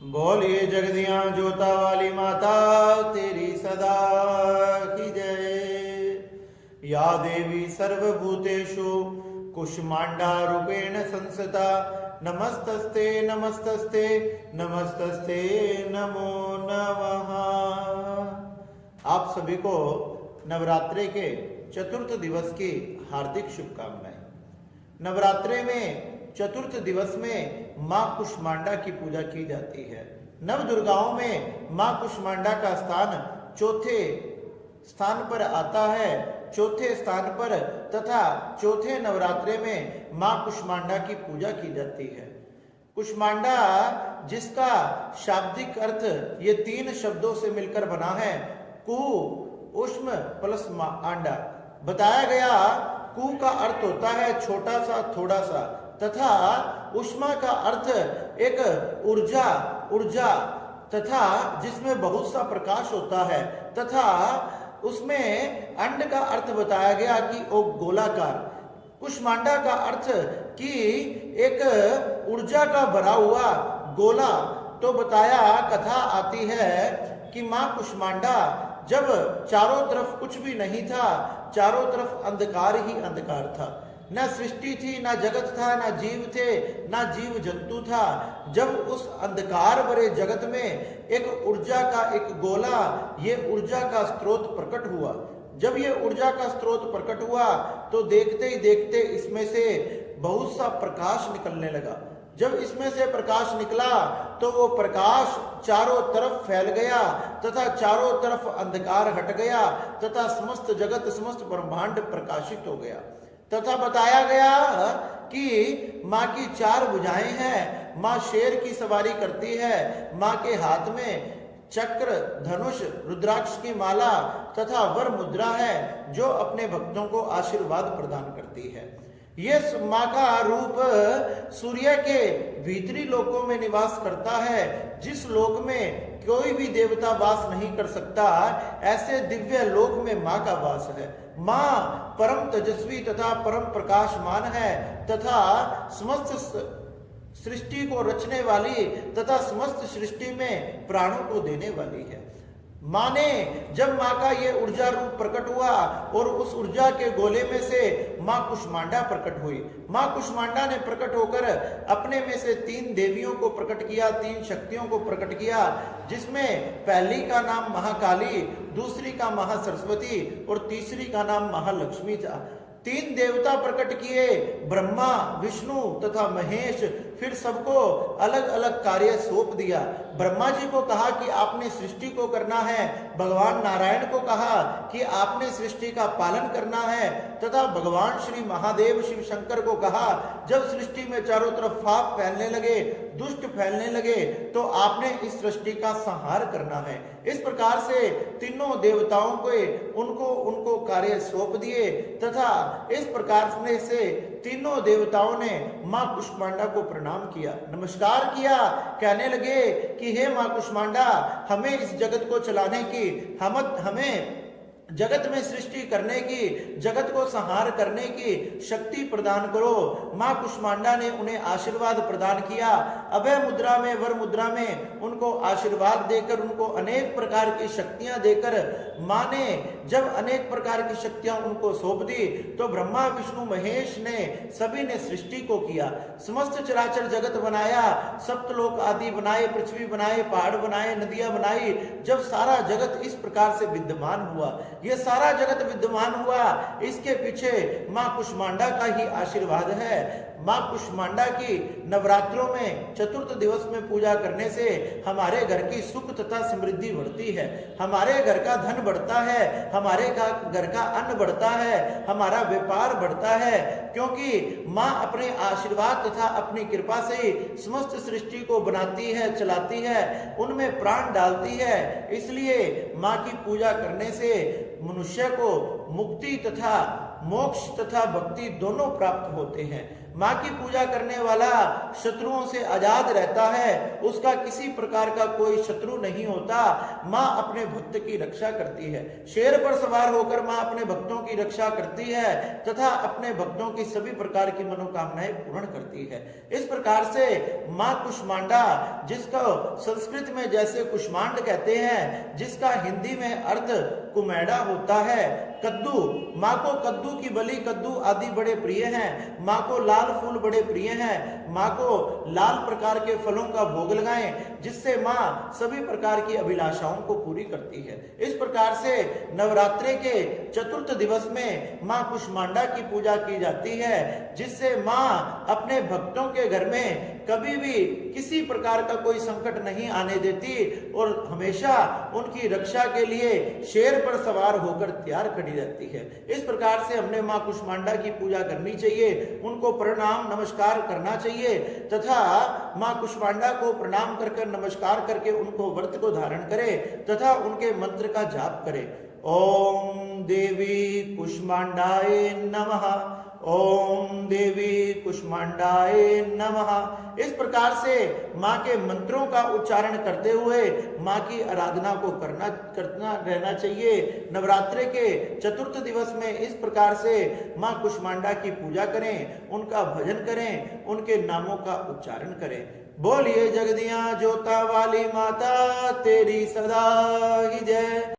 बोलिए जगदियां जोता वाली माता तेरी सदा की जय। या देवी सर्वभूतेषु कुष्मांडा रूपेण संस्थिता नमस्तस्ते नमस्तस्ते नमस्तस्ते नमो नमः। आप सभी को नवरात्रि के चतुर्थ दिवस की हार्दिक शुभकामनाएं। नवरात्रि में चतुर्थ दिवस में मां कुष्मांडा की पूजा की जाती है। नव दुर्गाओं में मां कुष्मांडा का स्थान चौथे स्थान पर आता है। चौथे स्थान पर तथा चौथे नवरात्रे में मां कुष्मांडा की पूजा की जाती है। कुष्मांडा जिसका शाब्दिक अर्थ ये तीन शब्दों से मिलकर बना है, कु उष्म प्लस आंडा। बताया गया कु का अर्थ होता है छोटा सा, थोड़ा सा, तथा उष्मा का अर्थ एक ऊर्जा तथा जिसमें बहुत सा प्रकाश होता है, तथा उसमें अंड का अर्थ बताया गया कि वो गोलाकार। कुष्मांडा का अर्थ कि एक ऊर्जा का भरा हुआ गोला। तो बताया, कथा आती है कि मां कुष्मांडा जब चारों तरफ कुछ भी नहीं था, चारों तरफ अंधकार ही अंधकार था, न सृष्टि थी, ना जगत था, ना जीव थे, ना जीव जंतु था। जब उस अंधकार भरे जगत में एक ऊर्जा का एक गोला, ये ऊर्जा का स्रोत प्रकट हुआ। जब ये ऊर्जा का स्रोत प्रकट हुआ तो देखते ही देखते इसमें से बहुत सा प्रकाश निकलने लगा। जब इसमें से प्रकाश निकला तो वो प्रकाश चारों तरफ फैल गया तथा चारों तरफ अंधकार हट गया तथा समस्त जगत, समस्त ब्रह्मांड प्रकाशित हो गया। तथा बताया गया कि माँ की चार भुजाएं हैं। माँ शेर की सवारी करती है। माँ के हाथ में चक्र, धनुष, रुद्राक्ष की माला तथा वर मुद्रा है जो अपने भक्तों को आशीर्वाद प्रदान करती है। ये माँ का रूप सूर्य के भीतरी लोकों में निवास करता है। जिस लोक में कोई भी देवता वास नहीं कर सकता, ऐसे दिव्य लोक में माँ का वास है। माँ परम तेजस्वी तथा परम प्रकाशमान है तथा समस्त सृष्टि को रचने वाली तथा समस्त सृष्टि में प्राणों को देने वाली है। माँ ने जब माँ का ये ऊर्जा रूप प्रकट हुआ और उस ऊर्जा के गोले में से माँ कुष्मांडा प्रकट हुई। माँ कुष्मांडा ने प्रकट होकर अपने में से तीन देवियों को प्रकट किया, तीन शक्तियों को प्रकट किया, जिसमें पहली का नाम महाकाली, दूसरी का महासरस्वती और तीसरी का नाम महालक्ष्मी था। तीन देवता प्रकट किए, ब्रह्मा, विष्णु तथा महेश। फिर सबको अलग अलग कार्य सौंप दिया। ब्रह्मा जी को कहा कि आपने सृष्टि को करना है, भगवान नारायण को कहा कि आपने सृष्टि का पालन करना है, तथा भगवान श्री महादेव शिव शंकर को कहा जब सृष्टि में चारों तरफ पाप फैलने लगे, दुष्ट फैलने लगे, तो आपने इस सृष्टि का संहार करना है। इस प्रकार से तीनों देवताओं को उनको कार्य सौंप दिए तथा इस प्रकार से तीनों देवताओं ने मां कुष्मांडा को प्रणाम किया, नमस्कार किया। कहने लगे कि हे मां कुष्मांडा, हमें इस जगत को चलाने की, हमें जगत में सृष्टि करने की, जगत को संहार करने की शक्ति प्रदान करो। मां कुष्मांडा ने उन्हें आशीर्वाद प्रदान किया। अभय मुद्रा में, वर मुद्रा में उनको आशीर्वाद देकर, उनको अनेक प्रकार की शक्तियां देकर मां ने जब अनेक प्रकार की शक्तियां उनको सौंप दी तो ब्रह्मा, विष्णु, महेश ने सभी ने सृष्टि को किया। समस्त चराचर जगत बनाया, सप्तलोक आदि बनाए, पृथ्वी बनाए, पहाड़ बनाए, नदियां बनाई। जब सारा जगत इस प्रकार से विद्यमान हुआ, ये सारा जगत विद्यमान हुआ, इसके पीछे मां कुष्मांडा का ही आशीर्वाद है। मां कुष्मांडा की नवरात्रों में चतुर्थ दिवस में पूजा करने से हमारे घर की सुख तथा समृद्धि बढ़ती है, हमारे घर का धन बढ़ता है, हमारे घर का अन्न बढ़ता है, हमारा व्यापार बढ़ता है, क्योंकि मां अपने आशीर्वाद तथा अपनी कृपा से समस्त सृष्टि को बनाती है, चलाती है, उनमें प्राण डालती है। इसलिए मां की पूजा करने से मनुष्य को मुक्ति तथा मोक्ष तथा भक्ति दोनों प्राप्त होते हैं। माँ की पूजा करने वाला शत्रुओं से आजाद रहता है, उसका किसी प्रकार का कोई शत्रु नहीं होता। माँ अपने भक्त की रक्षा करती है, शेर पर सवार होकर माँ अपने भक्तों की रक्षा करती है तथा अपने भक्तों की सभी प्रकार की मनोकामनाएं पूर्ण करती है। इस प्रकार से माँ कुष्मांडा, जिसको संस्कृत में जैसे कुष्मांड कहते हैं, जिसका हिंदी में अर्थ कुमेड़ा होता है, कद्दू, माँ को कद्दू की बलि, कद्दू आदि बड़े प्रिय हैं। माँ को लाल फूल बड़े प्रिय हैं। माँ को लाल प्रकार के फलों का भोग लगाएं, जिससे माँ सभी प्रकार की अभिलाषाओं को पूरी करती है। इस प्रकार से नवरात्रि के चतुर्थ दिवस में माँ कुष्मांडा की पूजा की जाती है, जिससे माँ अपने भक्तों के घर में कभी भी किसी प्रकार का कोई संकट नहीं आने देती और हमेशा उनकी रक्षा के लिए शेर पर सवार होकर तैयार खड़ी रहती है। इस प्रकार से हमने माँ कुष्मांडा की पूजा करनी चाहिए, उनको प्रणाम नमस्कार करना चाहिए तथा माँ कुष्मांडा को प्रणाम करके नमस्कार करके उनको व्रत को धारण करें तथा उनके मंत्र का जाप करें। ओम देवी कुष्मांडाय नमः, ओम देवी कुष्मांडाय नमः। इस प्रकार से माँ के मंत्रों का उच्चारण करते हुए माँ की आराधना को करना रहना चाहिए। नवरात्रि के चतुर्थ दिवस में इस प्रकार से माँ कुष्मांडा की पूजा करें, उनका भजन करें, उनके नामों का उच्चारण करें। बोलिए जगदियां जोता वाली माता तेरी सदा ही जय।